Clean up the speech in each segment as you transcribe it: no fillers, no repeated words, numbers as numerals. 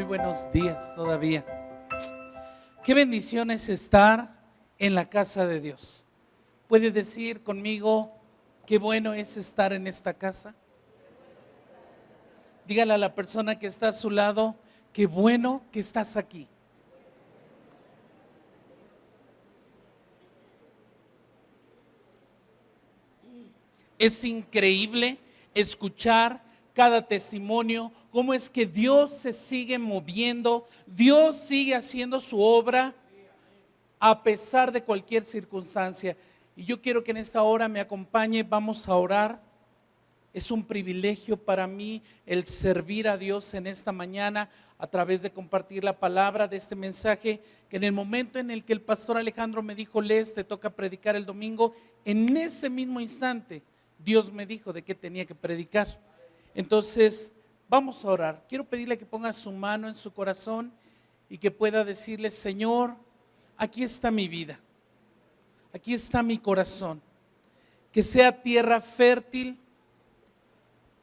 Muy buenos días todavía. Qué bendición es estar en la casa de Dios. ¿Puede decir conmigo qué bueno es estar en esta casa? Dígale a la persona que está a su lado, qué bueno que estás aquí. Es increíble escuchar cada testimonio, cómo es que Dios se sigue moviendo, Dios sigue haciendo su obra a pesar de cualquier circunstancia. Y yo quiero que en esta hora me acompañe, vamos a orar. Es un privilegio para mí el servir a Dios en esta mañana a través de compartir la palabra de este mensaje, que en el momento en el que el pastor Alejandro me dijo, Les, te toca predicar el domingo, en ese mismo instante Dios me dijo de qué tenía que predicar. Entonces, vamos a orar. Quiero pedirle que ponga su mano en su corazón y que pueda decirle, Señor, aquí está mi vida, aquí está mi corazón, que sea tierra fértil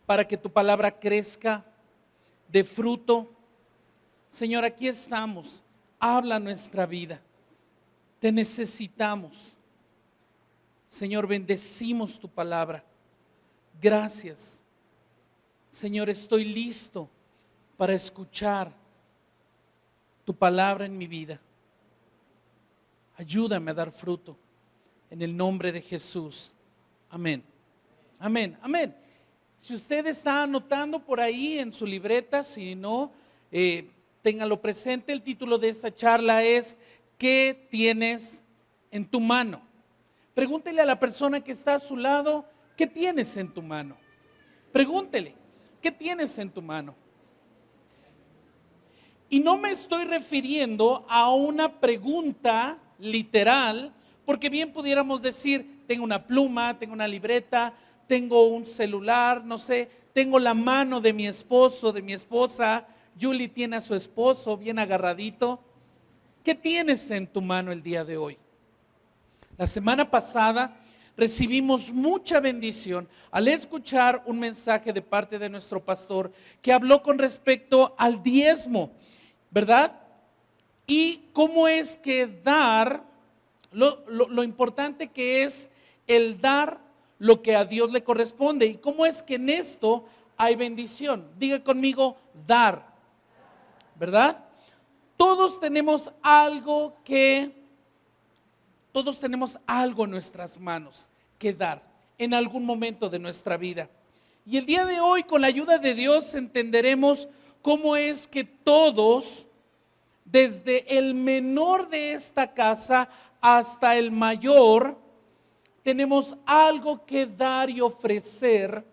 para que tu palabra crezca, dé fruto. Señor, aquí estamos, habla nuestra vida, te necesitamos. Señor, bendecimos tu palabra. Gracias. Señor, estoy listo para escuchar tu palabra en mi vida. Ayúdame a dar fruto. En el nombre de Jesús. Amén. Amén. Amén. Si usted está anotando por ahí en su libreta, si no, téngalo presente. El título de esta charla es ¿qué tienes en tu mano? Pregúntele a la persona que está a su lado, ¿qué tienes en tu mano? Pregúntele, ¿qué tienes en tu mano? Y no me estoy refiriendo a una pregunta literal, porque bien pudiéramos decir, tengo una pluma, tengo una libreta, tengo un celular, no sé, tengo la mano de mi esposo, de mi esposa, Julie tiene a su esposo bien agarradito. ¿Qué tienes en tu mano el día de hoy? La semana pasada recibimos mucha bendición al escuchar un mensaje de parte de nuestro pastor que habló con respecto al diezmo, ¿verdad? Y cómo es que dar, lo importante que es el dar lo que a Dios le corresponde y cómo es que en esto hay bendición. Diga conmigo, dar, ¿verdad? Todos tenemos algo en nuestras manos que dar en algún momento de nuestra vida. Y el día de hoy, con la ayuda de Dios, entenderemos cómo es que todos, desde el menor de esta casa hasta el mayor, tenemos algo que dar y ofrecer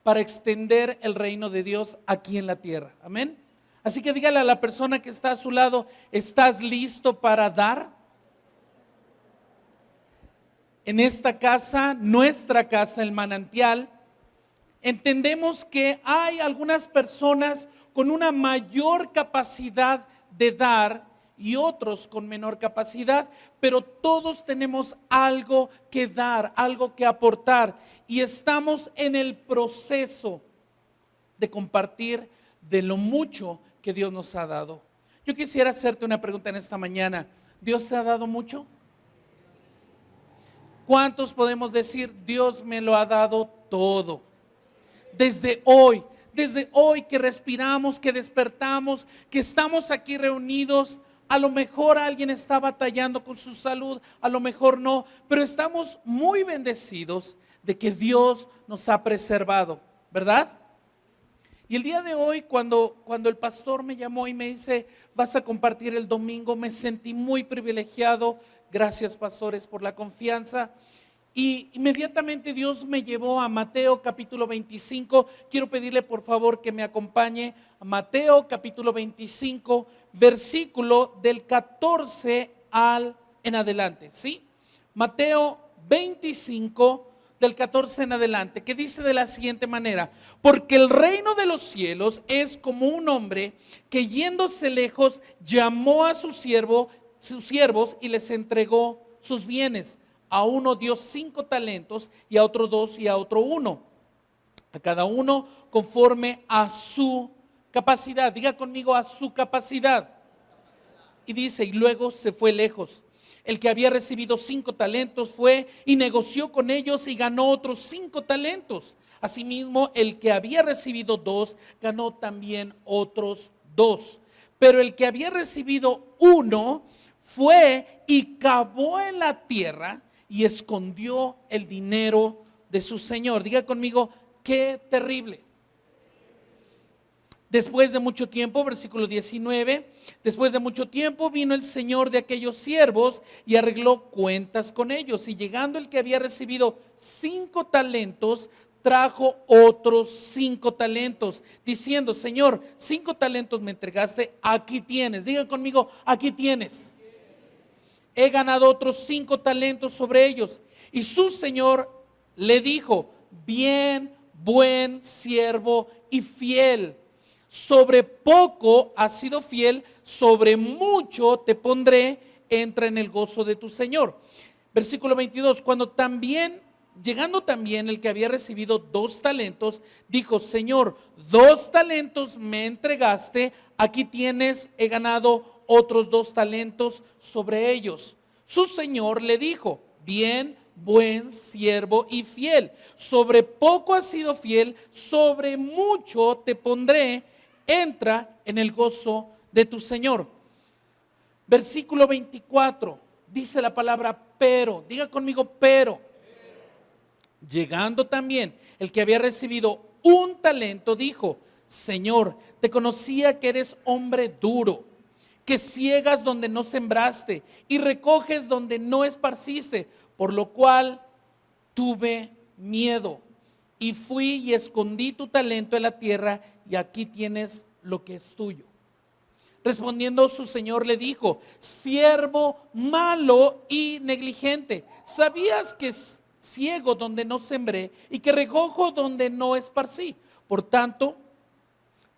para extender el reino de Dios aquí en la tierra. Amén. Así que dígale a la persona que está a su lado, ¿estás listo para dar? En esta casa, nuestra casa, el manantial, entendemos que hay algunas personas con una mayor capacidad de dar y otros con menor capacidad, pero todos tenemos algo que dar, algo que aportar y estamos en el proceso de compartir de lo mucho que Dios nos ha dado. Yo quisiera hacerte una pregunta en esta mañana. ¿Dios te ha dado mucho? ¿Cuántos podemos decir, Dios me lo ha dado todo? Desde hoy que respiramos, que despertamos, que estamos aquí reunidos, a lo mejor alguien está batallando con su salud, a lo mejor no, pero estamos muy bendecidos de que Dios nos ha preservado, ¿verdad? Y el día de hoy, cuando el pastor me llamó y me dice, vas a compartir el domingo, me sentí muy privilegiado. Gracias, pastores, por la confianza. Y inmediatamente Dios me llevó a Mateo capítulo 25. Quiero pedirle por favor que me acompañe a Mateo capítulo 25, versículo del 14 en adelante, ¿sí? Mateo 25 del 14 en adelante, que dice de la siguiente manera: porque el reino de los cielos es como un hombre que yéndose lejos llamó a sus siervos y les entregó sus bienes. A uno dio 5 talentos y a otro 2 y a otro 1, a cada uno conforme a su capacidad. Diga conmigo, a su capacidad. Y dice, y luego se fue lejos. El que había recibido 5 talentos fue y negoció con ellos y ganó otros 5 talentos. Asimismo, el que había recibido 2 ganó también otros 2. Pero el que había recibido 1 fue y cavó en la tierra y escondió el dinero de su señor. Diga conmigo, qué terrible. Después de mucho tiempo, versículo 19, después de mucho tiempo vino el señor de aquellos siervos y arregló cuentas con ellos. Y llegando el que había recibido 5 talentos, trajo otros 5 talentos, diciendo, Señor, 5 talentos me entregaste, aquí tienes. Digan conmigo, aquí tienes. He ganado otros 5 talentos sobre ellos. Y su señor le dijo, bien, buen siervo y fiel. Sobre poco has sido fiel, sobre mucho te pondré, entra en el gozo de tu Señor. Versículo 22, llegando también el que había recibido 2 talentos, dijo, Señor, 2 talentos me entregaste, aquí tienes, he ganado otros 2 talentos sobre ellos. Su Señor le dijo, bien, buen siervo y fiel, sobre poco has sido fiel, sobre mucho te pondré, entra en el gozo de tu Señor. Versículo 24, dice la palabra pero, diga conmigo pero. Llegando también el que había recibido 1 talento, dijo, Señor, te conocía que eres hombre duro, que ciegas donde no sembraste y recoges donde no esparciste, por lo cual tuve miedo y fui y escondí tu talento en la tierra y aquí tienes lo que es tuyo. Respondiendo su señor le dijo, siervo malo y negligente, ¿sabías que ciego donde no sembré y que recojo donde no esparcí? Por tanto,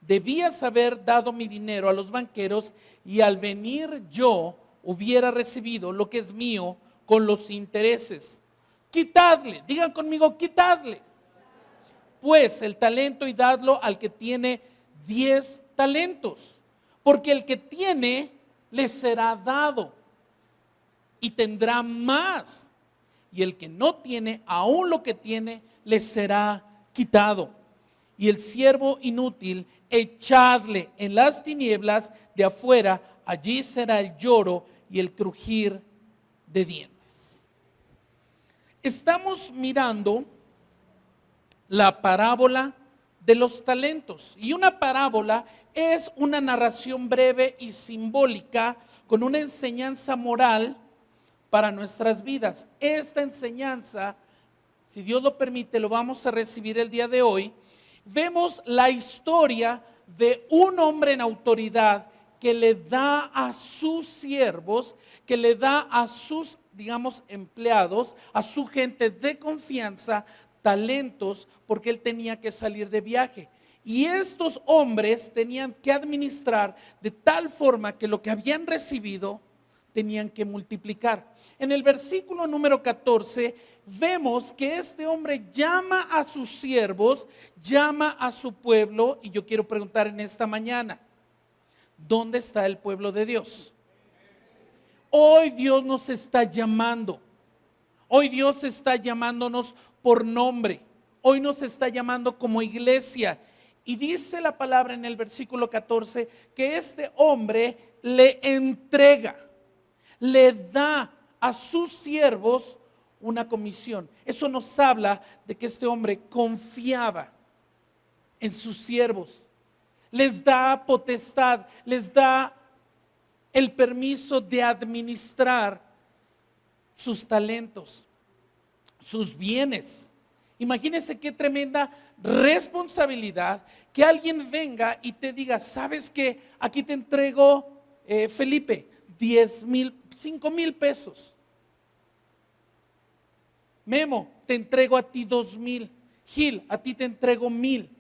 debías haber dado mi dinero a los banqueros y al venir yo hubiera recibido lo que es mío con los intereses. Quitadle, digan conmigo, quitadle pues el talento y dadlo al que tiene 10 talentos, porque el que tiene le será dado y tendrá más, y el que no tiene, aún lo que tiene, le será quitado. Y el siervo inútil, echadle en las tinieblas de afuera, allí será el lloro y el crujir de dientes. Estamos mirando la parábola de los talentos. Y una parábola es una narración breve y simbólica con una enseñanza moral para nuestras vidas. Esta enseñanza, si Dios lo permite, lo vamos a recibir el día de hoy. Vemos la historia de un hombre en autoridad que le da a sus siervos, que le da a sus, digamos, empleados, a su gente de confianza, talentos, porque él tenía que salir de viaje. Y estos hombres tenían que administrar de tal forma que lo que habían recibido tenían que multiplicar. En el versículo número 14 vemos que este hombre llama a sus siervos, llama a su pueblo, y yo quiero preguntar en esta mañana, ¿dónde está el pueblo de Dios? Hoy Dios nos está llamando. Hoy Dios está llamándonos por nombre. Hoy nos está llamando como iglesia. Y dice la palabra en el versículo 14 que este hombre le entrega, le da a sus siervos una comisión. Eso nos habla de que este hombre confiaba en sus siervos. Les da potestad, les da el permiso de administrar sus talentos, sus bienes. Imagínense qué tremenda responsabilidad que alguien venga y te diga, ¿sabes qué? Aquí te entrego, Felipe, 10,000, 5,000 pesos. Memo, te entrego a ti 2,000. Gil, a ti te entrego 1,000.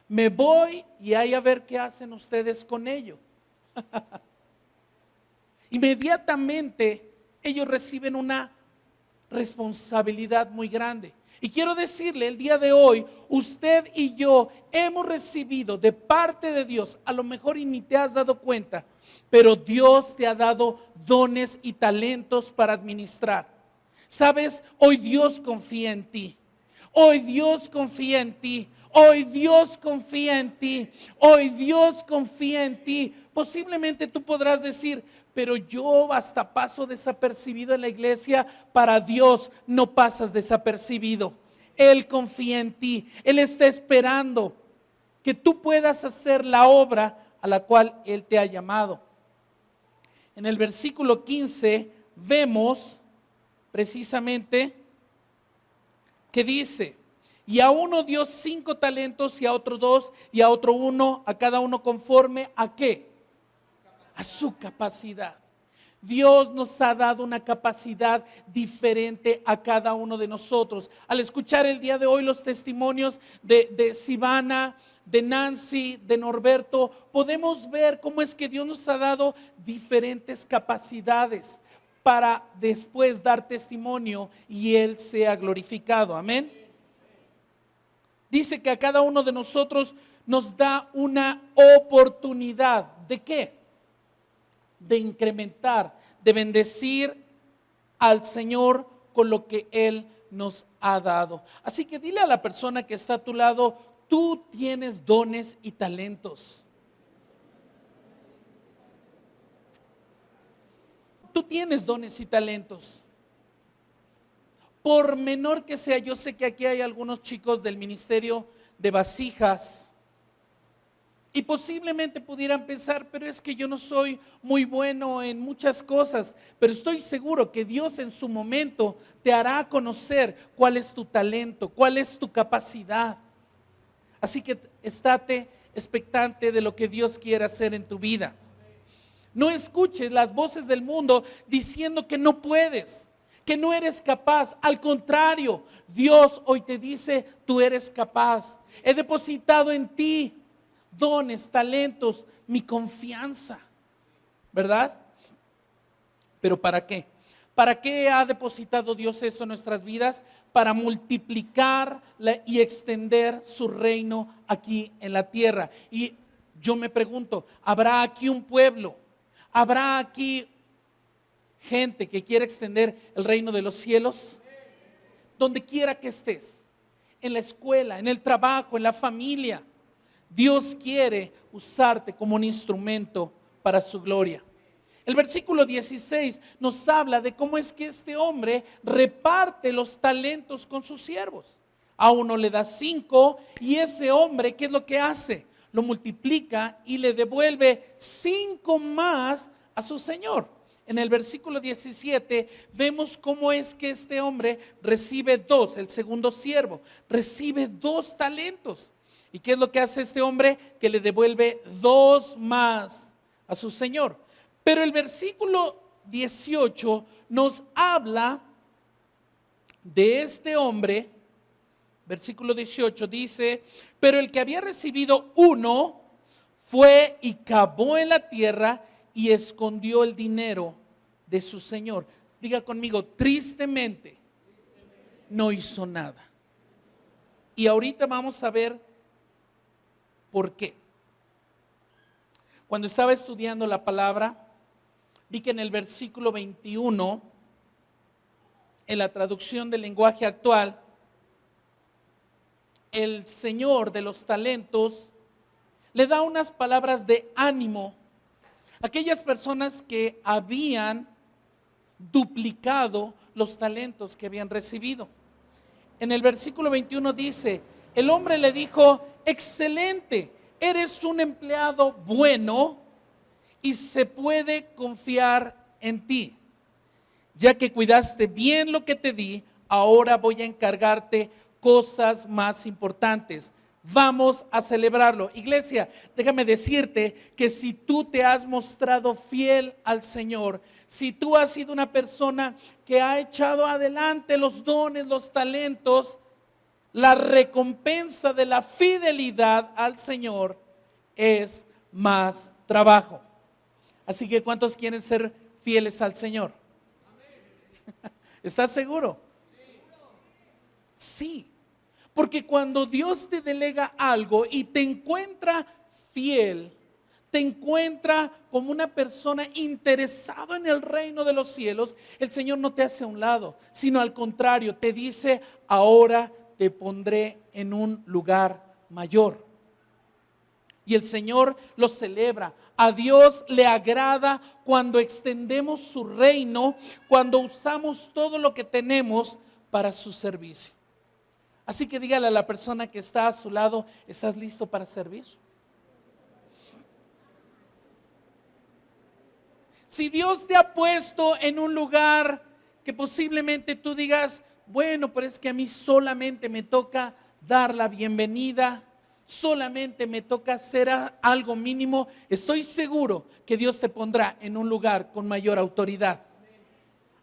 Me voy y ahí a ver qué hacen ustedes con ello. Inmediatamente ellos reciben una responsabilidad muy grande. Y quiero decirle el día de hoy, usted y yo hemos recibido de parte de Dios, a lo mejor y ni te has dado cuenta, pero Dios te ha dado dones y talentos para administrar. ¿Sabes? Hoy Dios confía en ti. Hoy Dios confía en ti. Hoy Dios confía en ti. Hoy Dios confía en ti. Posiblemente tú podrás decir, pero yo hasta paso desapercibido en la iglesia. Para Dios no pasas desapercibido. Él confía en ti. Él está esperando que tú puedas hacer la obra a la cual Él te ha llamado. En el versículo 15 vemos precisamente que dice: y a uno dio 5 talentos, y a otro 2, y a otro 1, a cada uno conforme a ¿qué? A su capacidad. Dios nos ha dado una capacidad diferente a cada uno de nosotros. Al escuchar el día de hoy los testimonios de Sivana, de Nancy, de Norberto, podemos ver cómo es que Dios nos ha dado diferentes capacidades para después dar testimonio y Él sea glorificado. Amén. Dice que a cada uno de nosotros nos da una oportunidad. ¿De qué? De incrementar, de bendecir al Señor con lo que Él nos ha dado. Así que dile a la persona que está a tu lado: tú tienes dones y talentos. Tú tienes dones y talentos. Por menor que sea, yo sé que aquí hay algunos chicos del ministerio de vasijas y posiblemente pudieran pensar, pero es que yo no soy muy bueno en muchas cosas, pero estoy seguro que Dios en su momento te hará conocer cuál es tu talento, cuál es tu capacidad. Así que estate expectante de lo que Dios quiere hacer en tu vida. No escuches las voces del mundo diciendo que no puedes, que no eres capaz. Al contrario, Dios hoy te dice: tú eres capaz. He depositado en ti dones, talentos, mi confianza, ¿verdad? ¿Pero para qué? ¿Para qué ha depositado Dios esto en nuestras vidas? Para multiplicar y extender su reino aquí en la tierra. Y yo me pregunto, ¿habrá aquí un pueblo? ¿Habrá aquí gente que quiera extender el reino de los cielos? Donde quiera que estés, en la escuela, en el trabajo, en la familia, Dios quiere usarte como un instrumento para su gloria. El versículo 16 nos habla de cómo es que este hombre reparte los talentos con sus siervos. A uno le da 5 y ese hombre, ¿qué es lo que hace? Lo multiplica y le devuelve 5 más a su señor. En el versículo 17 vemos cómo es que este hombre recibe 2, el segundo siervo, recibe 2 talentos. ¿Y qué es lo que hace este hombre? Que le devuelve 2 más a su señor. Pero el versículo 18 nos habla de este hombre. Versículo 18 dice: pero el que había recibido 1 fue y cavó en la tierra y escondió el dinero de su señor. Diga conmigo: tristemente no hizo nada. Y ahorita vamos a ver por qué. Cuando estaba estudiando la palabra, vi que en el versículo 21, en la traducción del lenguaje actual, el Señor de los talentos le da unas palabras de ánimo a aquellas personas que habían duplicado los talentos que habían recibido. En el versículo 21 dice: el hombre le dijo: excelente, eres un empleado bueno y se puede confiar en ti. Ya que cuidaste bien lo que te di, ahora voy a encargarte cosas más importantes. Vamos a celebrarlo. Iglesia, déjame decirte que si tú te has mostrado fiel al Señor, si tú has sido una persona que ha echado adelante los dones, los talentos, la recompensa de la fidelidad al Señor es más trabajo. Así que ¿cuántos quieren ser fieles al Señor? ¿Estás seguro? Sí, porque cuando Dios te delega algo y te encuentra fiel, te encuentra como una persona interesada en el reino de los cielos, el Señor no te hace a un lado, sino al contrario, te dice, ahora te pondré en un lugar mayor. Y el Señor lo celebra. A Dios le agrada cuando extendemos su reino, cuando usamos todo lo que tenemos para su servicio. Así que dígale a la persona que está a su lado, ¿estás listo para servir? Si Dios te ha puesto en un lugar que posiblemente tú digas, bueno, pero es que a mí solamente me toca dar la bienvenida, solamente me toca hacer algo mínimo, estoy seguro que Dios te pondrá en un lugar con mayor autoridad.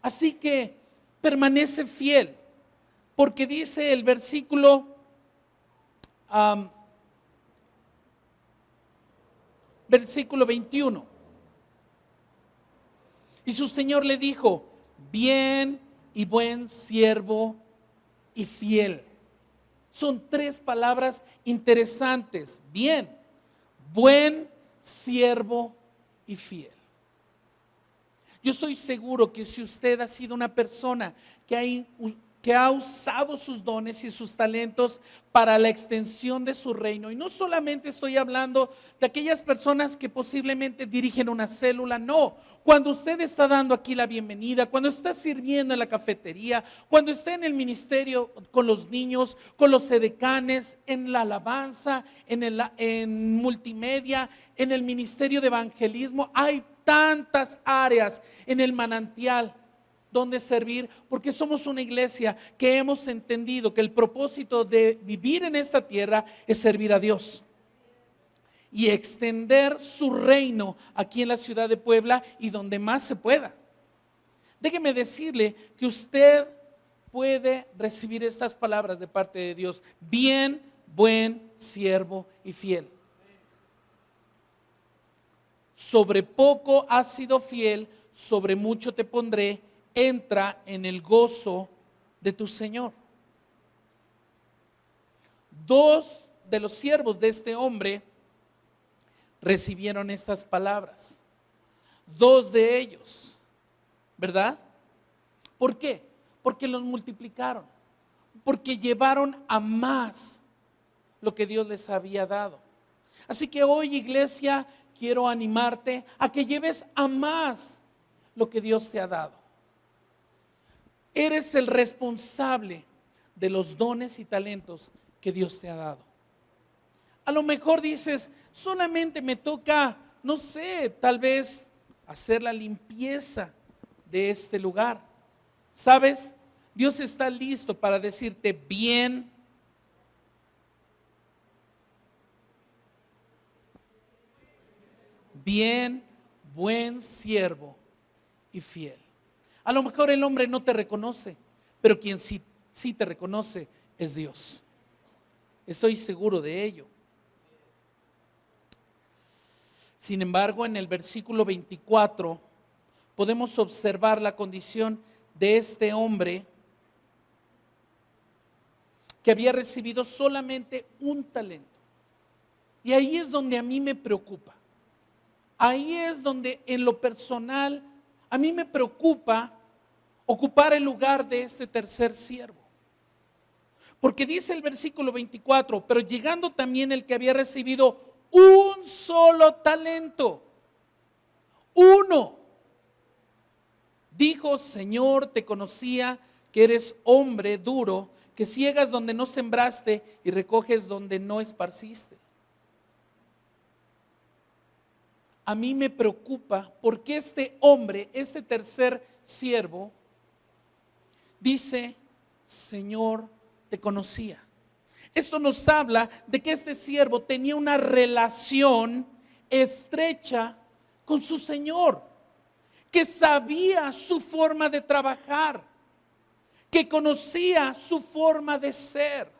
Así que permanece fiel, porque dice el versículo 21. Y su Señor le dijo, bien y buen siervo y fiel. Son tres palabras interesantes. Bien, buen siervo y fiel. Yo estoy seguro que si usted ha sido una persona que ha usado sus dones y sus talentos para la extensión de su reino, y no solamente estoy hablando de aquellas personas que posiblemente dirigen una célula, no, cuando usted está dando aquí la bienvenida, cuando está sirviendo en la cafetería, cuando está en el ministerio con los niños, con los edecanes, en la alabanza, en multimedia, en el ministerio de evangelismo, hay tantas áreas en el manantial donde servir, porque somos una iglesia que hemos entendido que el propósito de vivir en esta tierra es servir a Dios y extender su reino aquí en la ciudad de Puebla y donde más se pueda. Déjeme decirle que usted puede recibir estas palabras de parte de Dios: bien, buen siervo y fiel. Sobre poco has sido fiel, sobre mucho te pondré, entra en el gozo de tu Señor. Dos de los siervos de este hombre recibieron estas palabras. Dos de ellos, ¿verdad? ¿Por qué? Porque los multiplicaron, porque llevaron a más lo que Dios les había dado. Así que hoy, iglesia, quiero animarte a que lleves a más lo que Dios te ha dado. Eres el responsable de los dones y talentos que Dios te ha dado. A lo mejor dices, solamente me toca, no sé, tal vez hacer la limpieza de este lugar. ¿Sabes? Dios está listo para decirte, bien, bien, buen siervo y fiel. A lo mejor el hombre no te reconoce, pero quien sí te reconoce es Dios. Estoy seguro de ello. Sin embargo, en el versículo 24 podemos observar la condición de este hombre que había recibido solamente un talento. Y ahí es donde a mí me preocupa. Ahí es donde en lo personal a mí me preocupa ocupar el lugar de este tercer siervo. Porque dice el versículo 24, pero llegando también el que había recibido un solo talento, uno, dijo, Señor, te conocía que eres hombre duro, que ciegas donde no sembraste y recoges donde no esparciste. A mí me preocupa porque este hombre, este tercer siervo, dice, Señor, te conocía. Esto nos habla de que este siervo tenía una relación estrecha con su Señor, que sabía su forma de trabajar, que conocía su forma de ser.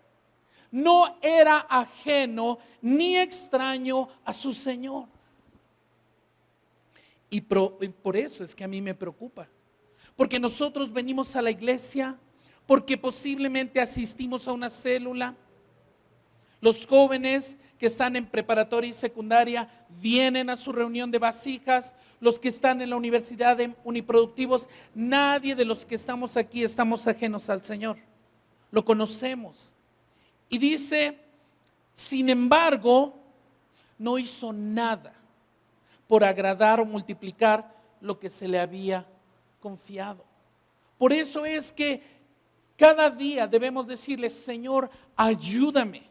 No era ajeno ni extraño a su Señor. Y por eso es que a mí me preocupa. Porque nosotros venimos a la iglesia porque posiblemente asistimos a una célula. Los jóvenes que están en preparatoria y secundaria vienen a su reunión de vasijas. Los que están en la universidad de uniproductivos, nadie de los que estamos aquí estamos ajenos al Señor. Lo conocemos. Y dice, sin embargo, no hizo nada por agradar o multiplicar lo que se le había confiado. Por eso es que cada día debemos decirle, Señor, ayúdame,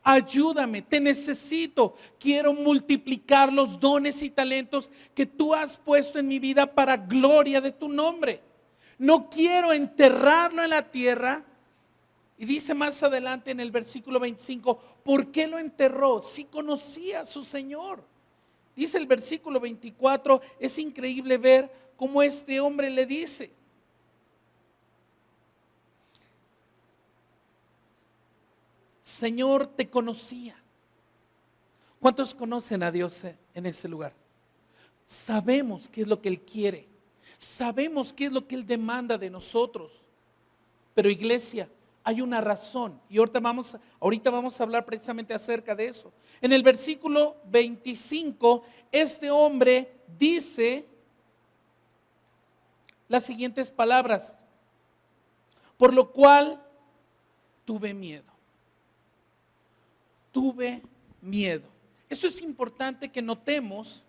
ayúdame, te necesito, quiero multiplicar los dones y talentos que tú has puesto en mi vida para gloria de tu nombre. No quiero enterrarlo en la tierra. Y dice más adelante en el versículo 25, ¿por qué lo enterró? Si conocía a su Señor. Dice el versículo 24, es increíble ver cómo este hombre le dice, Señor, te conocía. ¿Cuántos conocen a Dios en ese lugar? Sabemos qué es lo que Él quiere. Sabemos qué es lo que Él demanda de nosotros. Pero iglesia, hay una razón y ahorita vamos a hablar precisamente acerca de eso. En el versículo 25, este hombre dice las siguientes palabras, por lo cual tuve miedo. Tuve miedo. Esto es importante que notemos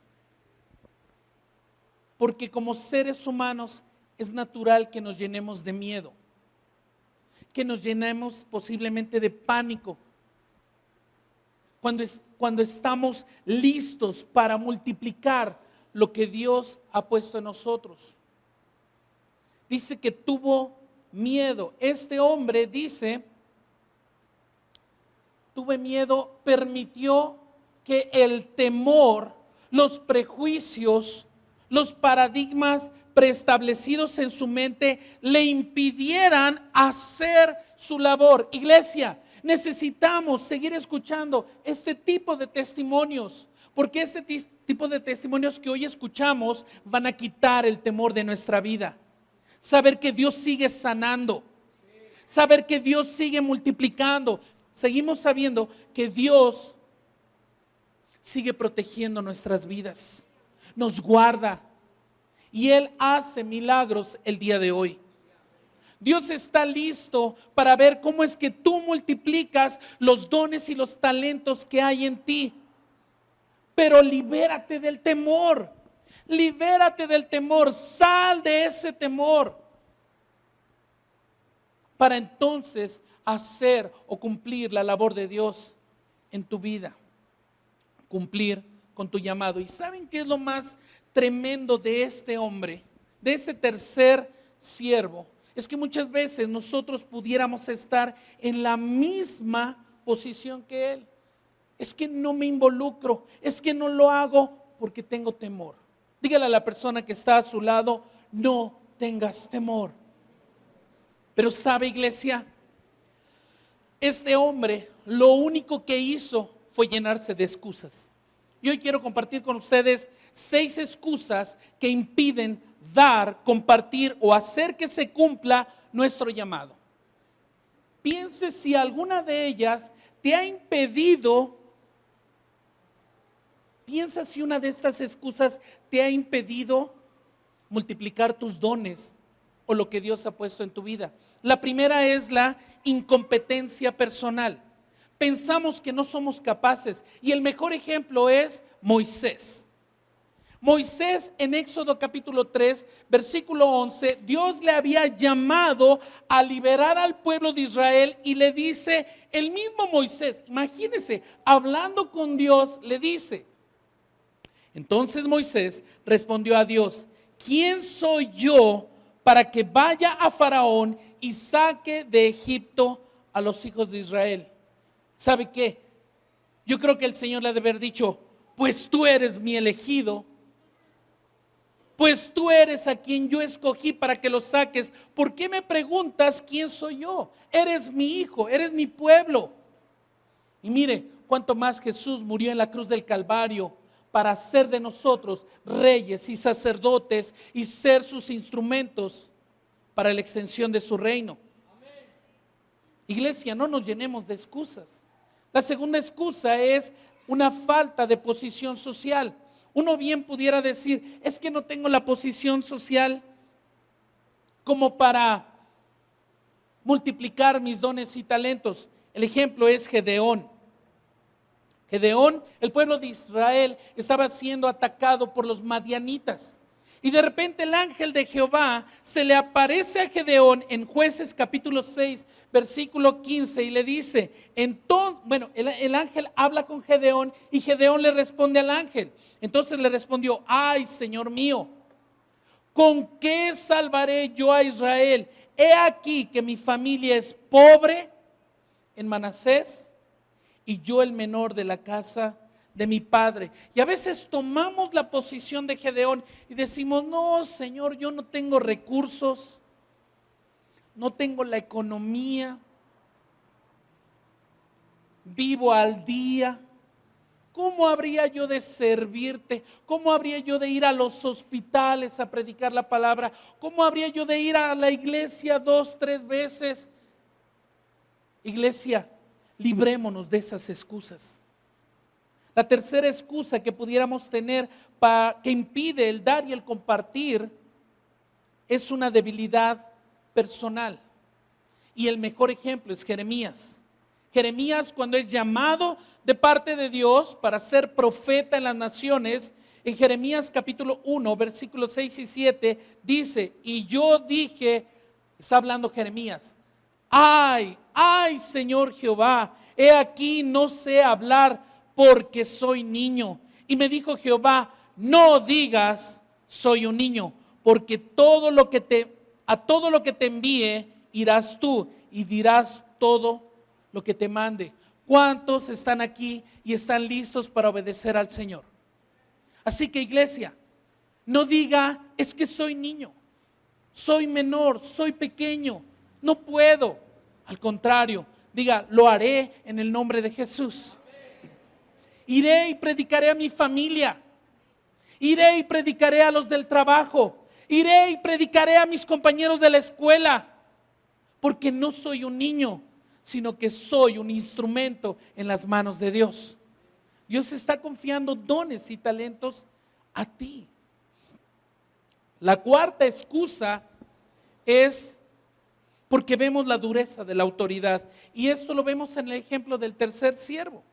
porque como seres humanos es natural que nos llenemos de miedo, que nos llenemos posiblemente de pánico cuando estamos listos para multiplicar lo que Dios ha puesto en nosotros. Dice que tuvo miedo. Este hombre dice, tuve miedo, permitió que el temor, los prejuicios, los paradigmas preestablecidos en su mente le impidieran hacer su labor. Iglesia, necesitamos seguir escuchando este tipo de testimonios, porque este tipo de testimonios que hoy escuchamos van a quitar el temor de nuestra vida. Saber que Dios sigue sanando, saber que Dios sigue multiplicando. Seguimos sabiendo que Dios sigue protegiendo nuestras vidas, nos guarda y Él hace milagros el día de hoy. Dios está listo para ver cómo es que tú multiplicas los dones y los talentos que hay en ti. Pero libérate del temor, libérate del temor, sal de ese temor para entonces hacer o cumplir la labor de Dios en tu vida, cumplir con tu llamado. ¿Y saben qué es lo más tremendo de este hombre, de este tercer siervo? Es que muchas veces nosotros pudiéramos estar en la misma posición que él. Es que no me involucro, es que no lo hago porque tengo temor. Dígale a la persona que está a su lado, no tengas temor. Pero sabe, iglesia, este hombre lo único que hizo fue llenarse de excusas. Y hoy quiero compartir con ustedes 6 excusas que impiden dar, compartir o hacer que se cumpla nuestro llamado. Piense si alguna de ellas te ha impedido, piensa si una de estas excusas te ha impedido multiplicar tus dones o lo que Dios ha puesto en tu vida. La primera es la incompetencia personal. Pensamos que no somos capaces y el mejor ejemplo es Moisés. Moisés en Éxodo capítulo 3, versículo 11, Dios le había llamado a liberar al pueblo de Israel y le dice, el mismo Moisés, imagínense, hablando con Dios, le dice, entonces Moisés respondió a Dios, ¿quién soy yo para que vaya a Faraón y saque de Egipto a los hijos de Israel? ¿Sabe qué? Yo creo que el Señor le ha de haber dicho, pues tú eres mi elegido, pues tú eres a quien yo escogí para que lo saques. ¿Por qué me preguntas quién soy yo? Eres mi hijo, eres mi pueblo. Y mire, cuánto más Jesús murió en la cruz del Calvario para hacer de nosotros reyes y sacerdotes y ser sus instrumentos para la extensión de su reino. Iglesia, no nos llenemos de excusas. La segunda excusa es una falta de posición social. Uno bien pudiera decir, es que no tengo la posición social como para multiplicar mis dones y talentos. El ejemplo es Gedeón. Gedeón, el pueblo de Israel, estaba siendo atacado por los madianitas. Y de repente el ángel de Jehová se le aparece a Gedeón en Jueces capítulo 6, versículo 15 y le dice, el ángel habla con Gedeón y Gedeón le responde al ángel. Entonces le respondió, ay, Señor mío, ¿con qué salvaré yo a Israel? He aquí que mi familia es pobre en Manasés y yo el menor de la casa de mi padre. Y a veces tomamos la posición de Gedeón y decimos, no, Señor, yo no tengo recursos, no tengo la economía, vivo al día. ¿Cómo habría yo de servirte? ¿Cómo habría yo de ir a los hospitales a predicar la palabra? ¿Cómo habría yo de ir a la iglesia 2, 3 veces? Iglesia, librémonos de esas excusas. La tercera excusa que pudiéramos tener que impide el dar y el compartir es una debilidad personal. Y el mejor ejemplo es Jeremías. Jeremías, cuando es llamado de parte de Dios para ser profeta en las naciones, en Jeremías capítulo 1, versículos 6 y 7, dice, y yo dije, está hablando Jeremías, ay, Señor Jehová, he aquí no sé hablar porque soy niño. Y me dijo Jehová, no digas soy un niño, porque a todo lo que te envíe irás tú y dirás todo lo que te mande. ¿Cuántos están aquí y están listos para obedecer al Señor? Así que, iglesia, no diga, es que soy niño, soy menor, soy pequeño, no puedo. Al contrario, diga, lo haré en el nombre de Jesús. Iré y predicaré a mi familia. Iré y predicaré a los del trabajo. Iré y predicaré a mis compañeros de la escuela. Porque no soy un niño, sino que soy un instrumento en las manos de Dios. Dios está confiando dones y talentos a ti. La cuarta excusa es porque vemos la dureza de la autoridad. Y esto lo vemos en el ejemplo del tercer siervo.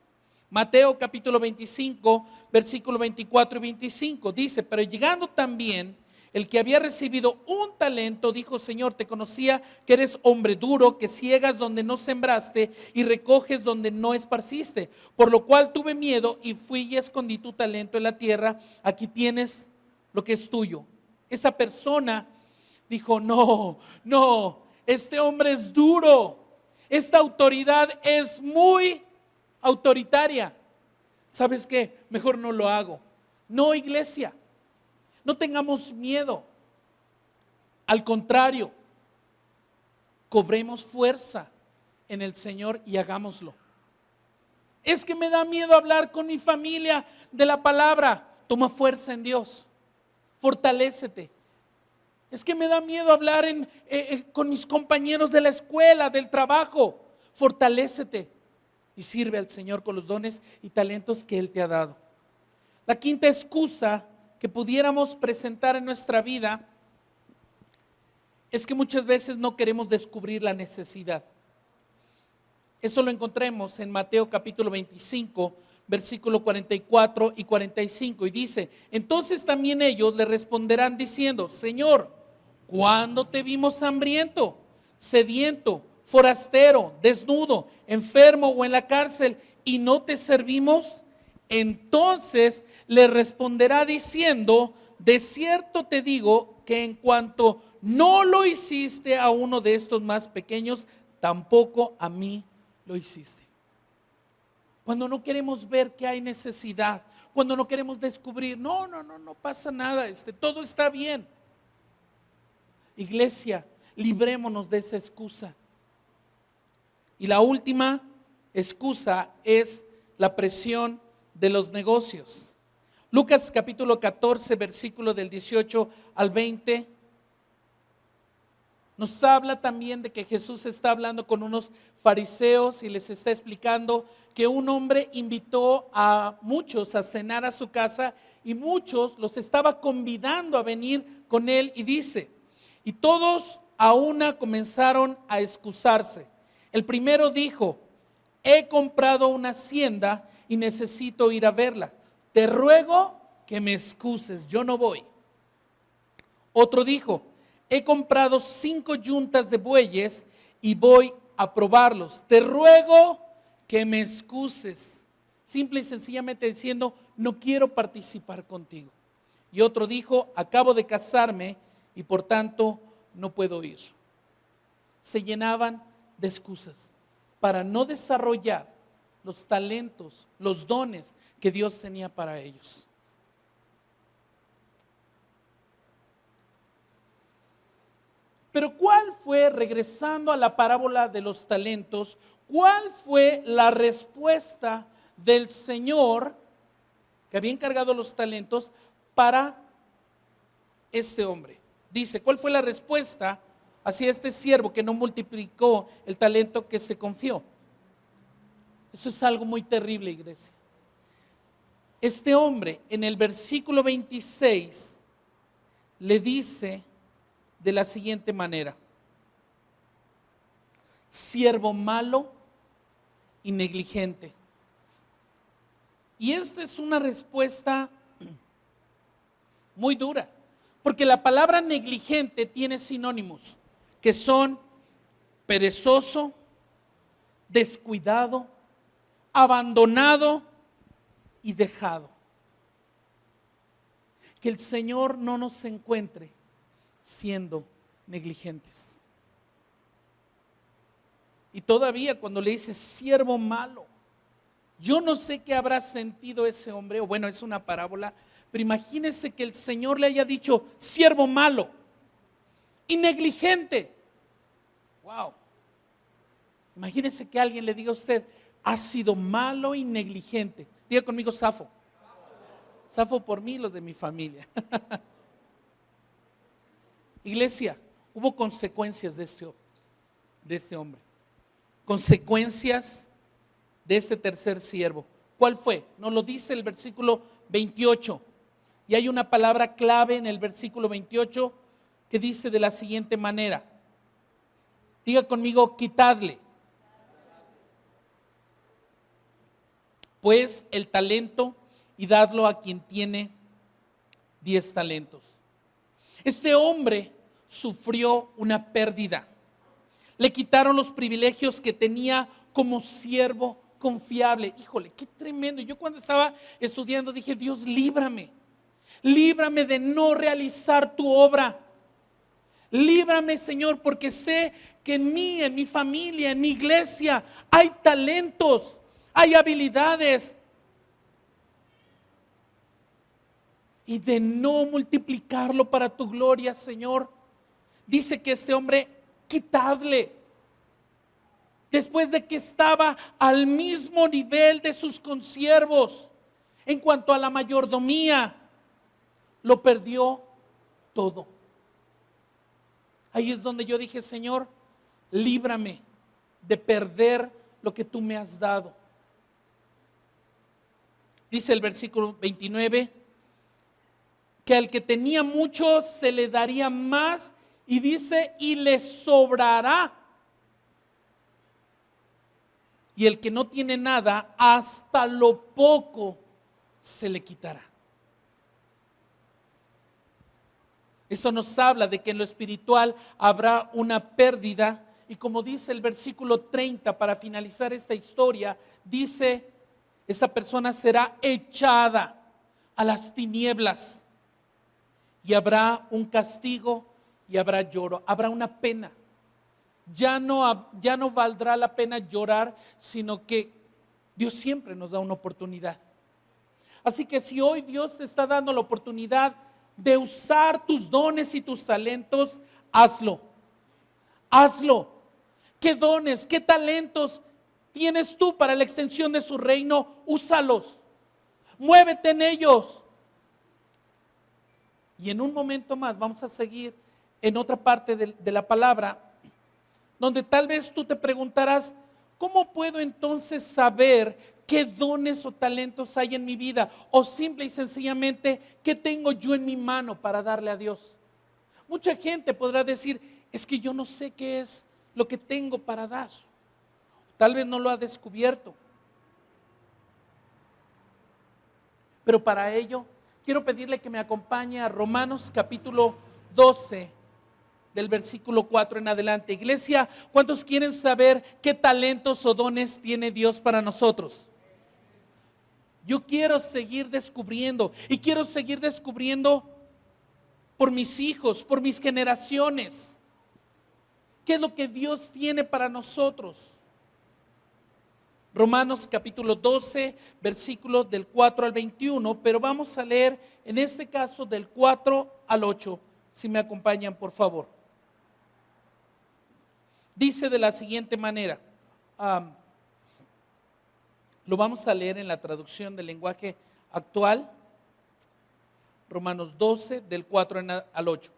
Mateo capítulo 25, versículo 24 y 25 dice, pero llegando también el que había recibido un talento, dijo, Señor, te conocía que eres hombre duro, que ciegas donde no sembraste y recoges donde no esparciste, por lo cual tuve miedo y fui y escondí tu talento en la tierra, aquí tienes lo que es tuyo. Esa persona dijo, no, este hombre es duro, esta autoridad es muy autoritaria. ¿Sabes qué? Mejor no lo hago. No, iglesia, no tengamos miedo. Al contrario, cobremos fuerza en el Señor y hagámoslo. Es que me da miedo hablar con mi familia de la palabra. Toma fuerza en Dios. Fortalécete. Es que me da miedo hablar con mis compañeros de la escuela, del trabajo. Fortalécete y sirve al Señor con los dones y talentos que Él te ha dado. La quinta excusa que pudiéramos presentar en nuestra vida es que muchas veces no queremos descubrir la necesidad. Eso lo encontremos en Mateo capítulo 25, versículo 44 y 45, y dice, entonces también ellos le responderán diciendo, Señor, ¿cuándo te vimos hambriento, sediento, forastero, desnudo, enfermo o en la cárcel y no te servimos? Entonces le responderá diciendo, de cierto te digo que en cuanto no lo hiciste a uno de estos más pequeños, tampoco a mí lo hiciste. Cuando no queremos ver que hay necesidad, cuando no queremos descubrir, no pasa nada, todo está bien. Iglesia, librémonos de esa excusa. Y la última excusa es la presión de los negocios. Lucas capítulo 14, versículo del 18 al 20. Nos habla también de que Jesús está hablando con unos fariseos y les está explicando que un hombre invitó a muchos a cenar a su casa y muchos los estaba convidando a venir con él y dice, y todos a una comenzaron a excusarse. El primero dijo, he comprado una hacienda y necesito ir a verla. Te ruego que me excuses, yo no voy. Otro dijo, he comprado 5 yuntas de bueyes y voy a probarlos. Te ruego que me excuses. Simple y sencillamente diciendo, no quiero participar contigo. Y otro dijo, acabo de casarme y por tanto no puedo ir. Se llenaban de excusas para no desarrollar los talentos, los dones que Dios tenía para ellos. Pero ¿cuál fue, regresando a la parábola de los talentos, cuál fue la respuesta del Señor que había encargado los talentos para este hombre? Dice, ¿cuál fue la respuesta hacia este siervo que no multiplicó el talento que se confió? Eso es algo muy terrible, iglesia. Este hombre en el versículo 26 le dice de la siguiente manera, siervo malo y negligente. Y esta es una respuesta muy dura, porque la palabra negligente tiene sinónimos que son perezoso, descuidado, abandonado y dejado. Que el Señor no nos encuentre siendo negligentes. Y todavía cuando le dice siervo malo, yo no sé qué habrá sentido ese hombre, o bueno, es una parábola, pero imagínese que el Señor le haya dicho siervo malo y negligente. Wow. Imagínese que alguien le diga a usted, has sido malo y negligente. Diga conmigo, zafo. Zafo por mí y los de mi familia. Iglesia, hubo consecuencias de este hombre. Consecuencias de este tercer siervo. ¿Cuál fue? Nos lo dice el versículo 28. Y hay una palabra clave en el versículo 28 que dice de la siguiente manera. Diga conmigo, quitadle pues el talento y dadlo a quien tiene 10 talentos. Este hombre sufrió una pérdida. Le quitaron los privilegios que tenía como siervo confiable. Híjole, qué tremendo. Yo cuando estaba estudiando dije, Dios, líbrame. Líbrame de no realizar tu obra. Líbrame, Señor, porque sé que en mí, en mi familia, en mi iglesia, hay talentos, hay habilidades. Y de no multiplicarlo para tu gloria, Señor. Dice que este hombre, quitadle. Después de que estaba al mismo nivel de sus consiervos, en cuanto a la mayordomía, lo perdió todo. Ahí es donde yo dije, Señor, líbrame de perder lo que tú me has dado. Dice el versículo 29, que al que tenía mucho se le daría más, y dice, y le sobrará. Y el que no tiene nada, hasta lo poco se le quitará. Eso nos habla de que en lo espiritual habrá una pérdida. Y como dice el versículo 30, para finalizar esta historia, dice, esa persona será echada a las tinieblas. Y habrá un castigo y habrá lloro, habrá una pena. Ya no valdrá la pena llorar, sino que Dios siempre nos da una oportunidad. Así que si hoy Dios te está dando la oportunidad de usar tus dones y tus talentos, hazlo. Hazlo. ¿Qué dones, qué talentos tienes tú para la extensión de su reino? Úsalos. Muévete en ellos. Y en un momento más vamos a seguir en otra parte de la palabra, donde tal vez tú te preguntarás, ¿cómo puedo entonces saber qué dones o talentos hay en mi vida? O simple y sencillamente, ¿qué tengo yo en mi mano para darle a Dios? Mucha gente podrá decir, es que yo no sé qué es lo que tengo para dar. Tal vez no lo ha descubierto. Pero para ello, quiero pedirle que me acompañe a Romanos capítulo 12, del versículo 4 en adelante. Iglesia, ¿cuántos quieren saber qué talentos o dones tiene Dios para nosotros? Yo quiero seguir descubriendo y quiero seguir descubriendo por mis hijos, por mis generaciones, qué es lo que Dios tiene para nosotros. Romanos capítulo 12, versículos del 4 al 21, pero vamos a leer en este caso del 4 al 8, si me acompañan por favor. Dice de la siguiente manera, lo vamos a leer en la traducción del lenguaje actual, Romanos 12, del 4 al 8.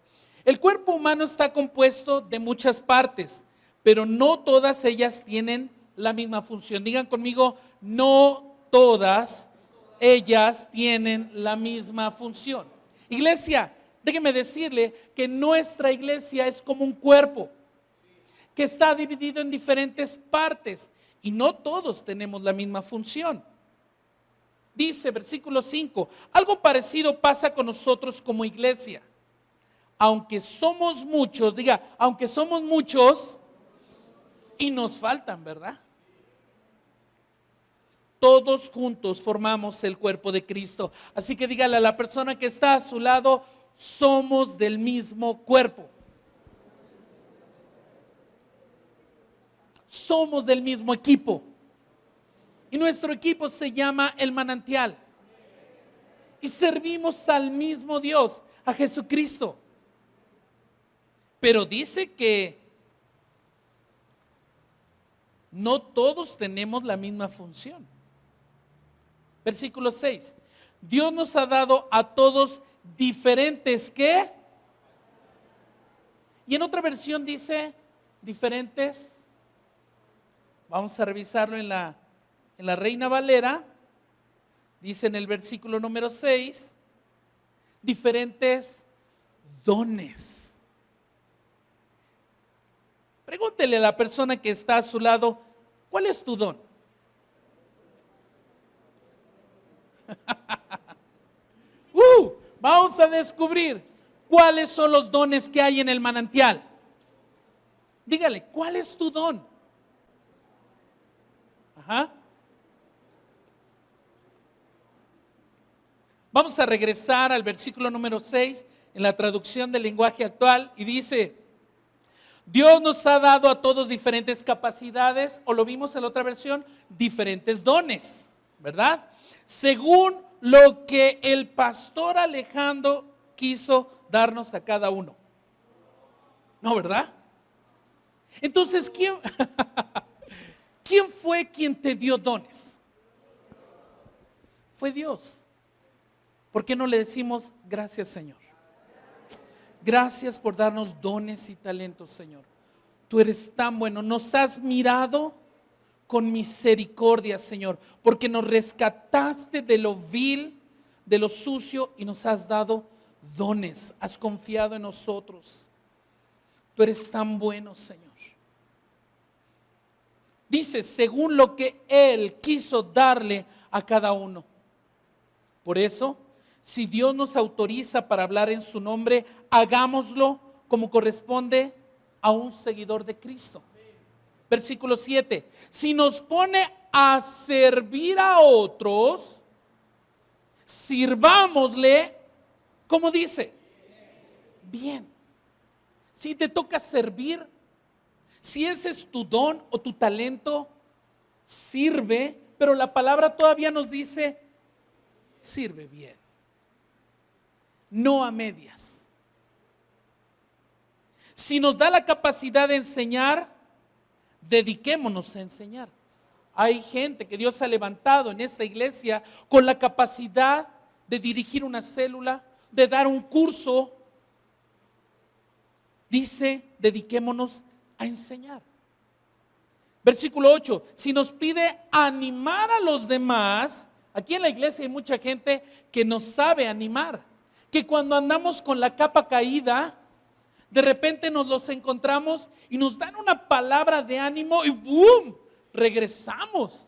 El cuerpo humano está compuesto de muchas partes, pero no todas ellas tienen la misma función. Digan conmigo, no todas ellas tienen la misma función. Iglesia, déjeme decirle que nuestra iglesia es como un cuerpo que está dividido en diferentes partes y no todos tenemos la misma función. Dice versículo 5, algo parecido pasa con nosotros como iglesia. Aunque somos muchos, diga, aunque somos muchos y nos faltan, ¿verdad? Todos juntos formamos el cuerpo de Cristo. Así que dígale a la persona que está a su lado, somos del mismo cuerpo. Somos del mismo equipo. Y nuestro equipo se llama El Manantial. Y servimos al mismo Dios, a Jesucristo. Pero dice que no todos tenemos la misma función. Versículo 6. Dios nos ha dado a todos diferentes, ¿qué? Y en otra versión dice diferentes. Vamos a revisarlo en la Reina Valera. Dice en el versículo número 6, diferentes dones. Pregúntele a la persona que está a su lado, ¿cuál es tu don? Vamos a descubrir cuáles son los dones que hay en el manantial. Dígale, ¿cuál es tu don? Ajá. Vamos a regresar al versículo número 6 en la traducción del lenguaje actual y dice, Dios nos ha dado a todos diferentes capacidades, o lo vimos en la otra versión, diferentes dones, ¿verdad? Según lo que el pastor Alejandro quiso darnos a cada uno. ¿No, verdad? Entonces, ¿quién fue quien te dio dones? Fue Dios. ¿Por qué no le decimos gracias, Señor? Gracias por darnos dones y talentos, Señor. Tú eres tan bueno. Nos has mirado con misericordia, Señor, porque nos rescataste de lo vil, de lo sucio y nos has dado dones. Has confiado en nosotros. Tú eres tan bueno, Señor. Dice, según lo que Él quiso darle a cada uno. Por eso, si Dios nos autoriza para hablar en su nombre, hagámoslo como corresponde a un seguidor de Cristo. Versículo 7. Si nos pone a servir a otros, sirvámosle, ¿cómo dice? Bien. Si te toca servir, si ese es tu don o tu talento, sirve, pero la palabra todavía nos dice, sirve bien. No a medias. Si nos da la capacidad de enseñar, dediquémonos a enseñar. Hay gente que Dios ha levantado en esta iglesia con la capacidad de dirigir una célula, de dar un curso. Dice, dediquémonos a enseñar. Versículo 8, si nos pide animar a los demás, aquí en la iglesia hay mucha gente que nos sabe animar, que cuando andamos con la capa caída, de repente nos los encontramos y nos dan una palabra de ánimo y ¡boom! Regresamos.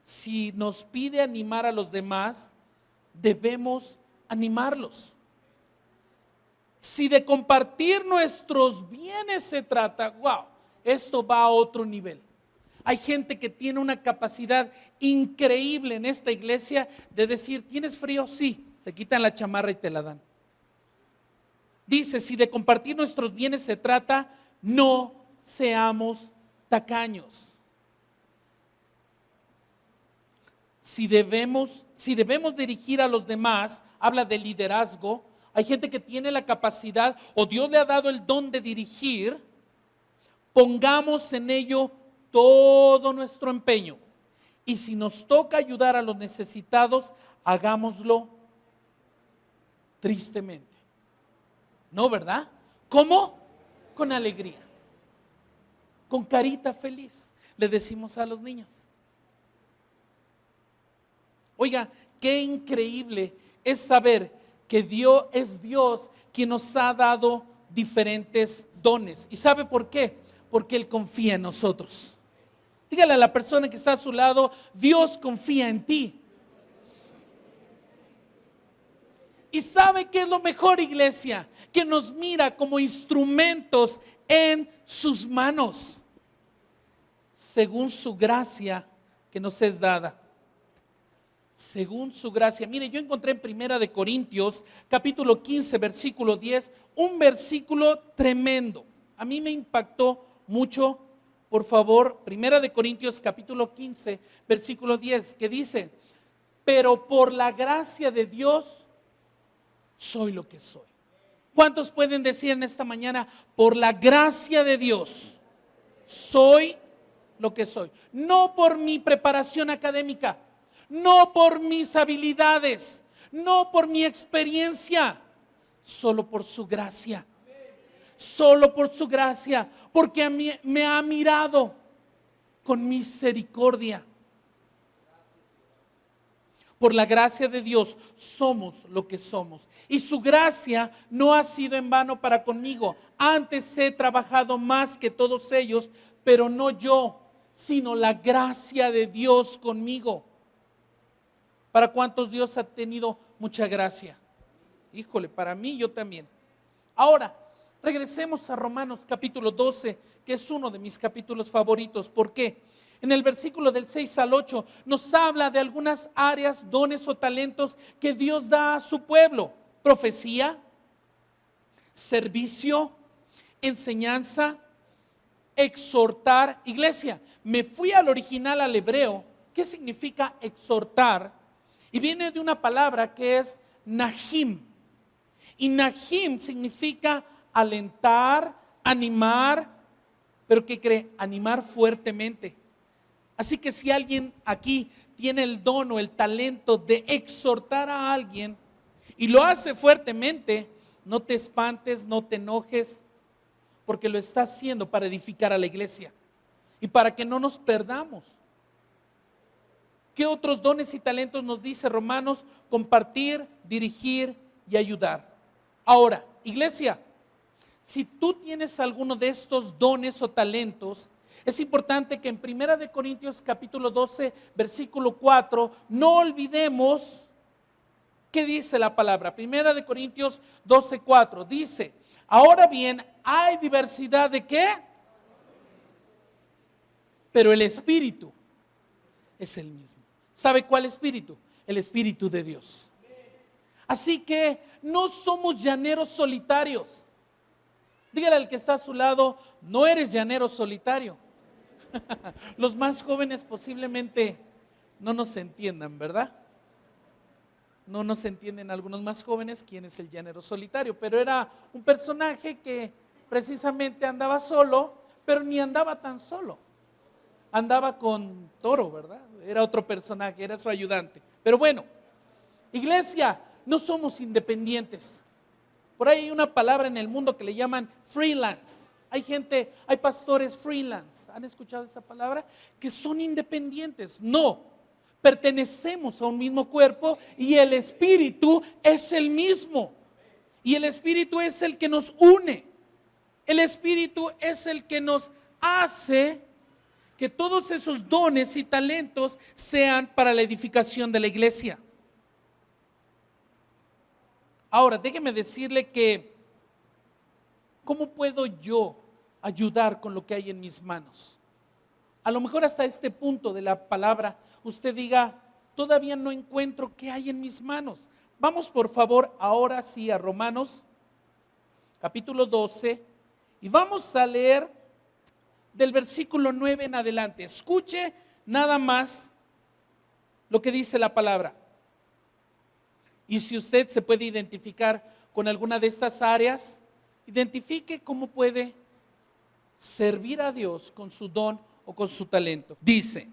Si nos pide animar a los demás, debemos animarlos. Si de compartir nuestros bienes se trata, wow, esto va a otro nivel. Hay gente que tiene una capacidad increíble en esta iglesia de decir, ¿tienes frío? Sí, se quitan la chamarra y te la dan. Dice, si de compartir nuestros bienes se trata, no seamos tacaños. Si debemos dirigir a los demás, habla de liderazgo. Hay gente que tiene la capacidad o Dios le ha dado el don de dirigir. Pongamos en ello todo nuestro empeño. Y si nos toca ayudar a los necesitados, hagámoslo tristemente. ¿No, verdad? ¿Cómo? Con alegría. Con carita feliz, le decimos a los niños. Oiga, qué increíble es saber que Dios es Dios quien nos ha dado diferentes dones. ¿Y sabe por qué? Porque Él confía en nosotros. Dígale a la persona que está a su lado, Dios confía en ti. ¿Y sabe qué es lo mejor, iglesia? Que nos mira como instrumentos en sus manos, según su gracia que nos es dada. Según su gracia. Mire, yo encontré en Primera de Corintios, capítulo 15, versículo 10, un versículo tremendo. A mí me impactó mucho. Por favor, Primera de Corintios, capítulo 15, versículo 10, que dice, pero por la gracia de Dios, soy lo que soy. ¿Cuántos pueden decir en esta mañana, por la gracia de Dios, soy lo que soy? No por mi preparación académica, no por mis habilidades, no por mi experiencia, solo por su gracia. Solo por su gracia, porque a mí me ha mirado con misericordia. Por la gracia de Dios somos lo que somos. Y su gracia no ha sido en vano para conmigo. Antes he trabajado más que todos ellos, pero no yo, sino la gracia de Dios conmigo. ¿Para cuántos Dios ha tenido mucha gracia? Híjole, para mí yo también. Ahora, regresemos a Romanos capítulo 12, que es uno de mis capítulos favoritos. ¿Por qué? En el versículo del 6 al 8 nos habla de algunas áreas, dones o talentos que Dios da a su pueblo. Profecía, servicio, enseñanza, exhortar. Iglesia, me fui al original, al hebreo. ¿Qué significa exhortar? Y viene de una palabra que es nahim. Y nahim significa alentar, animar, pero ¿qué cree? Animar fuertemente. Así que si alguien aquí tiene el don o el talento de exhortar a alguien y lo hace fuertemente, no te espantes, no te enojes, porque lo está haciendo para edificar a la iglesia y para que no nos perdamos. ¿Qué otros dones y talentos nos dice Romanos? Compartir, dirigir y ayudar. Ahora, iglesia, si tú tienes alguno de estos dones o talentos, es importante que en 1 de Corintios capítulo 12, versículo 4, no olvidemos qué dice la palabra. 1 de Corintios 12, 4, dice, ahora bien, hay diversidad de ¿qué? Pero el Espíritu es el mismo. ¿Sabe cuál espíritu? El Espíritu de Dios. Así que no somos llaneros solitarios. Dígale al que está a su lado, no eres llanero solitario. Los más jóvenes posiblemente no nos entiendan, ¿verdad? No nos entienden algunos más jóvenes quién es el llanero solitario, pero era un personaje que precisamente andaba solo, pero ni andaba tan solo. Andaba con Toro, ¿verdad? Era otro personaje, era su ayudante. Pero bueno, iglesia, no somos independientes. Por ahí hay una palabra en el mundo que le llaman freelance. Hay gente, hay pastores freelance. ¿Han escuchado esa palabra? Que son independientes. No, pertenecemos a un mismo cuerpo y el Espíritu es el mismo. Y el Espíritu es el que nos une. El Espíritu es el que nos hace que todos esos dones y talentos sean para la edificación de la iglesia. Ahora, déjeme decirle que, ¿cómo puedo yo ayudar con lo que hay en mis manos? A lo mejor hasta este punto de la palabra, usted diga, todavía no encuentro qué hay en mis manos. Vamos por favor ahora sí a Romanos, capítulo 12, y vamos a leer del versículo 9 en adelante. Escuche nada más lo que dice la palabra. Y si usted se puede identificar con alguna de estas áreas, identifique cómo puede servir a Dios con su don o con su talento. Dice,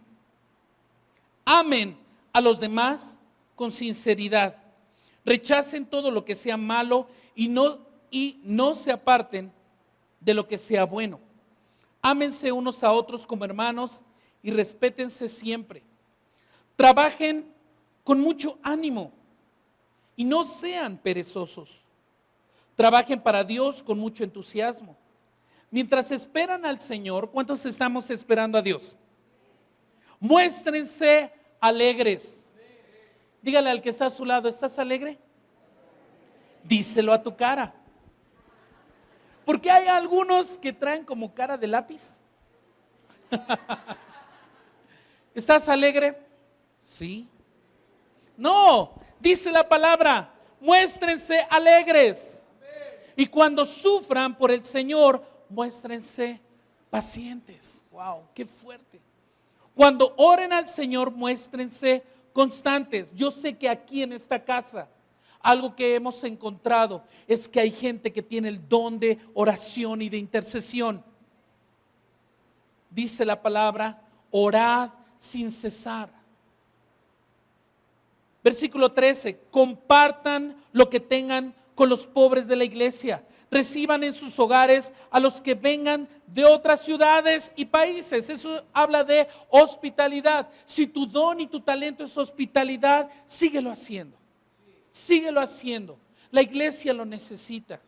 amen a los demás con sinceridad, rechacen todo lo que sea malo y no se aparten de lo que sea bueno. Ámense unos a otros como hermanos y respétense siempre. Trabajen con mucho ánimo y no sean perezosos. Trabajen para Dios con mucho entusiasmo. Mientras esperan al Señor, ¿cuántos estamos esperando a Dios? Muéstrense alegres. Dígale al que está a su lado, ¿estás alegre? Díselo a tu cara. Porque hay algunos que traen como cara de lápiz. ¿Estás alegre? Sí. No, dice la palabra, muéstrense alegres. Y cuando sufran por el Señor, muéstrense pacientes. Wow, qué fuerte. Cuando oren al Señor, muéstrense constantes. Yo sé que aquí en esta casa, algo que hemos encontrado es que hay gente que tiene el don de oración y de intercesión. Dice la palabra, orad sin cesar. Versículo 13, compartan lo que tengan con los pobres de la iglesia. Reciban en sus hogares a los que vengan de otras ciudades y países. Eso habla de hospitalidad. Si tu don y tu talento es hospitalidad, síguelo haciendo. Síguelo haciendo. La iglesia lo necesita.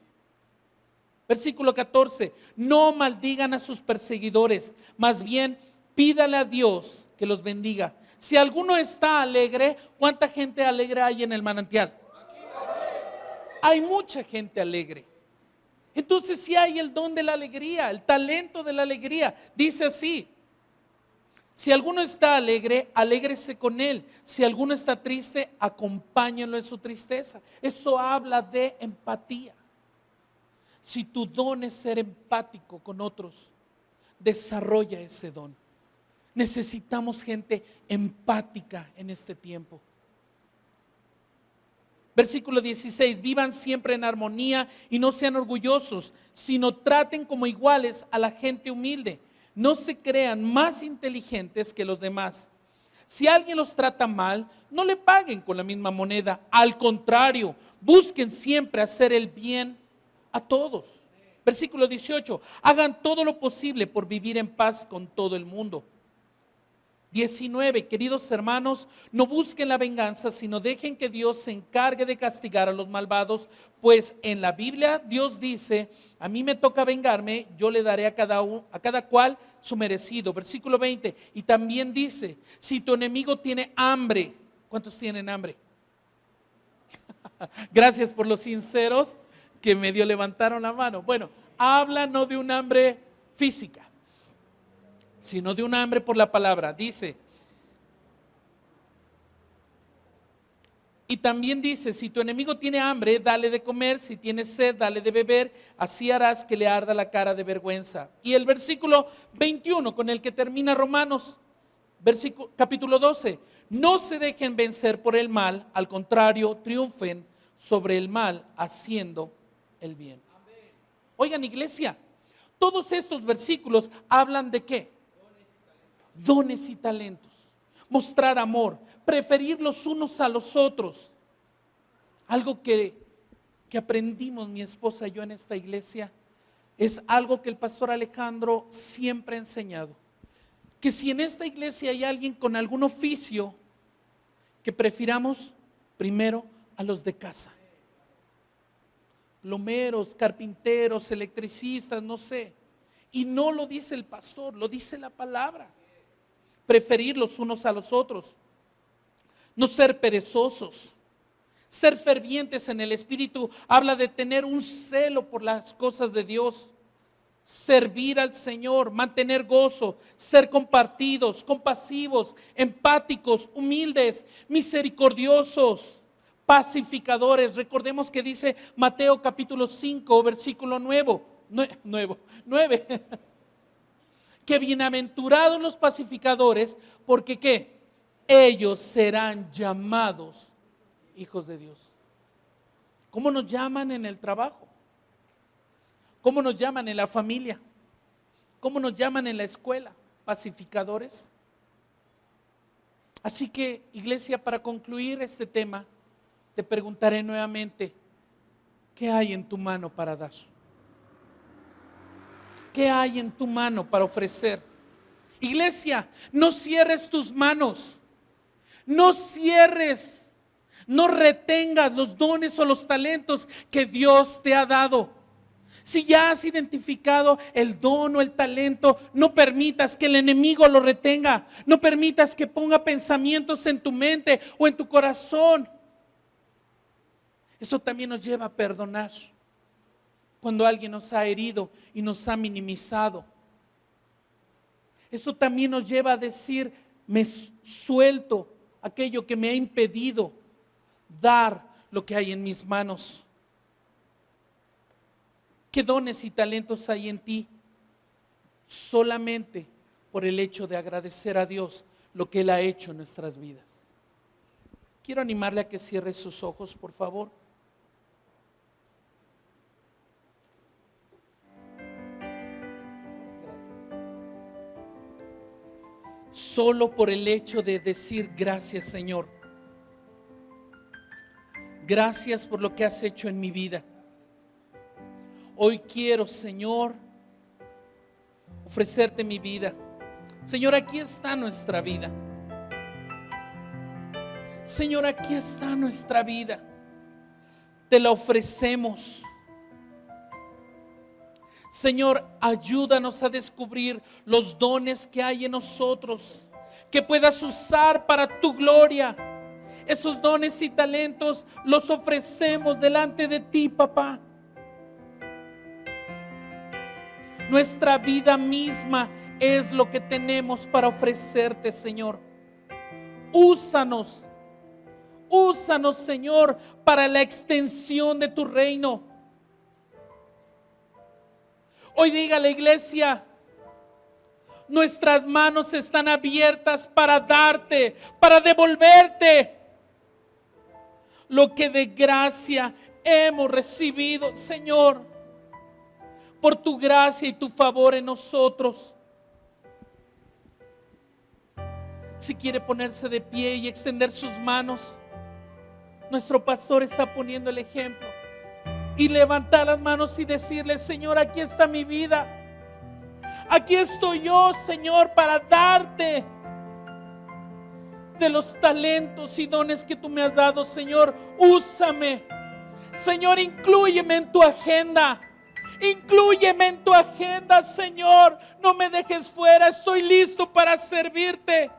Versículo 14, no maldigan a sus perseguidores, más bien pídale a Dios que los bendiga. Si alguno está alegre, ¿cuánta gente alegre hay en el manantial? Hay mucha gente alegre. Entonces sí hay el don de la alegría, el talento de la alegría. Dice así, si alguno está alegre, alégrese con él. Si alguno está triste, acompáñenlo en su tristeza. Eso habla de empatía. Si tu don es ser empático con otros, desarrolla ese don. Necesitamos gente empática en este tiempo. Versículo 16, vivan siempre en armonía y no sean orgullosos, sino traten como iguales a la gente humilde. No se crean más inteligentes que los demás. Si alguien los trata mal, no le paguen con la misma moneda. Al contrario, busquen siempre hacer el bien a todos. Versículo 18, hagan todo lo posible por vivir en paz con todo el mundo. 19, queridos hermanos, no busquen la venganza, sino dejen que Dios se encargue de castigar a los malvados, pues en la Biblia Dios dice, a mí me toca vengarme, yo le daré a cada cual su merecido. Versículo 20, y también dice, si tu enemigo tiene hambre, ¿cuántos tienen hambre? Gracias por los sinceros que medio levantaron la mano. Bueno, habla no de un hambre física, sino de un hambre por la palabra. Dice, y también dice, si tu enemigo tiene hambre, dale de comer, si tiene sed, dale de beber, así harás que le arda la cara de vergüenza. Y el versículo 21 con el que termina Romanos, capítulo 12, no se dejen vencer por el mal, al contrario, triunfen sobre el mal haciendo el bien. Oigan, iglesia, todos estos versículos hablan de ¿qué? Dones y talentos. Mostrar amor, preferir los unos a los otros. Algo que que aprendimos mi esposa y yo en esta iglesia es algo que el pastor Alejandro siempre ha enseñado. Que si en esta iglesia hay alguien con algún oficio, que prefiramos primero a los de casa. Plomeros, carpinteros, electricistas, no sé. Y no lo dice el pastor, lo dice la palabra. Preferir los unos a los otros. No ser perezosos. Ser fervientes en el espíritu habla de tener un celo por las cosas de Dios. Servir al Señor, mantener gozo, ser compartidos, compasivos, empáticos, humildes, misericordiosos, pacificadores. Recordemos que dice Mateo capítulo 5, versículo 9, que bienaventurados los pacificadores, porque ¿qué? Ellos serán llamados hijos de Dios. ¿Cómo nos llaman en el trabajo? ¿Cómo nos llaman en la familia? ¿Cómo nos llaman en la escuela? Pacificadores. Así que, iglesia, para concluir este tema, te preguntaré nuevamente, ¿qué hay en tu mano para dar? ¿Qué hay en tu mano para ofrecer? Iglesia, no cierres tus manos, no cierres, no retengas los dones o los talentos que Dios te ha dado. Si ya has identificado el don o el talento, no permitas que el enemigo lo retenga. No permitas que ponga pensamientos en tu mente o en tu corazón. Eso también nos lleva a perdonar. Cuando alguien nos ha herido y nos ha minimizado. Eso también nos lleva a decir, me suelto aquello que me ha impedido dar lo que hay en mis manos. ¿Qué dones y talentos hay en ti? Solamente por el hecho de agradecer a Dios lo que Él ha hecho en nuestras vidas. Quiero animarle a que cierre sus ojos, por favor. Solo por el hecho de decir gracias, Señor. Gracias por lo que has hecho en mi vida. Hoy quiero, Señor, ofrecerte mi vida. Señor, aquí está nuestra vida. Señor, aquí está nuestra vida. Te la ofrecemos. Señor, ayúdanos a descubrir los dones que hay en nosotros, que puedas usar para tu gloria. Esos dones y talentos los ofrecemos delante de ti, papá. Nuestra vida misma es lo que tenemos para ofrecerte, Señor. Úsanos, Señor, para la extensión de tu reino. Hoy diga la iglesia, nuestras manos están abiertas para darte, para devolverte lo que de gracia hemos recibido, Señor. Por tu gracia y tu favor en nosotros. Si quiere ponerse de pie y extender sus manos, nuestro pastor está poniendo el ejemplo. Y levantar las manos y decirle, Señor, aquí está mi vida. Aquí estoy yo, Señor, para darte de los talentos y dones que tú me has dado, Señor. Úsame. Señor, inclúyeme en tu agenda. Inclúyeme en tu agenda, Señor. No me dejes fuera. Estoy listo para servirte.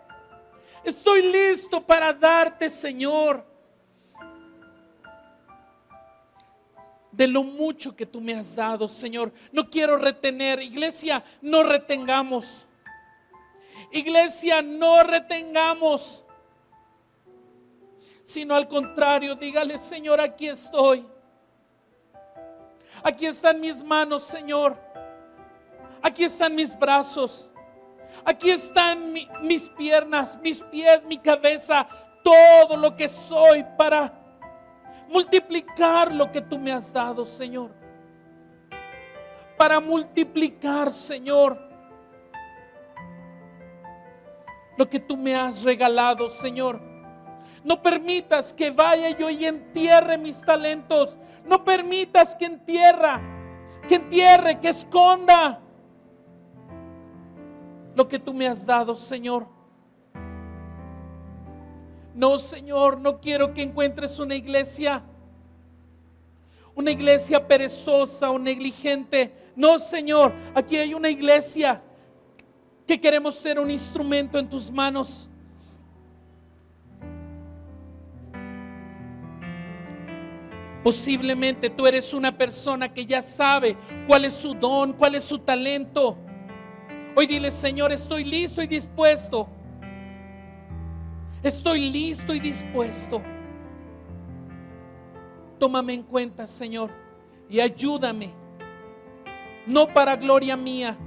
Estoy listo para darte, Señor, de lo mucho que tú me has dado, Señor. No quiero retener. Iglesia, no retengamos. Iglesia, no retengamos. Sino al contrario, dígale, Señor, aquí estoy. Aquí están mis manos, Señor. Aquí están mis brazos. Aquí están mis piernas, mis pies, mi cabeza. Todo lo que soy para multiplicar lo que tú me has dado, Señor. Para multiplicar, Señor, lo que tú me has regalado, Señor. No permitas que vaya yo y entierre mis talentos. No permitas que entierre, que esconda lo que tú me has dado, Señor. No, Señor, no quiero que encuentres una iglesia perezosa o negligente. No, Señor, aquí hay una iglesia que queremos ser un instrumento en tus manos. Posiblemente tú eres una persona que ya sabe cuál es su don, cuál es su talento. Hoy dile: Señor, estoy listo y dispuesto. Estoy listo y dispuesto. Tómame en cuenta, Señor, y ayúdame. No para gloria mía,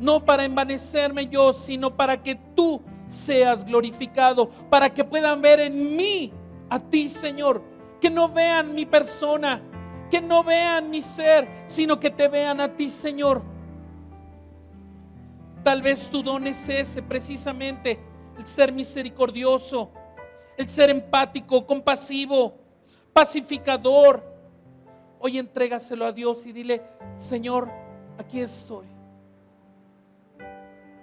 no para envanecerme yo, sino para que tú seas glorificado, para que puedan ver en mí a ti, Señor. Que no vean mi persona, que no vean mi ser, sino que te vean a ti, Señor. Tal vez tu don es ese, precisamente, el ser misericordioso, el ser empático, compasivo, pacificador. Hoy entrégaselo a Dios y dile: Señor, aquí estoy.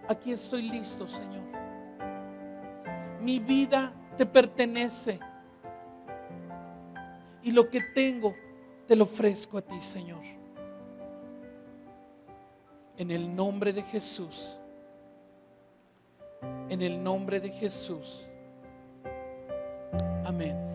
Aquí estoy listo, Señor. Mi vida te pertenece. Y lo que tengo te lo ofrezco a ti, Señor. En el nombre de Jesús. En el nombre de Jesús. Amén.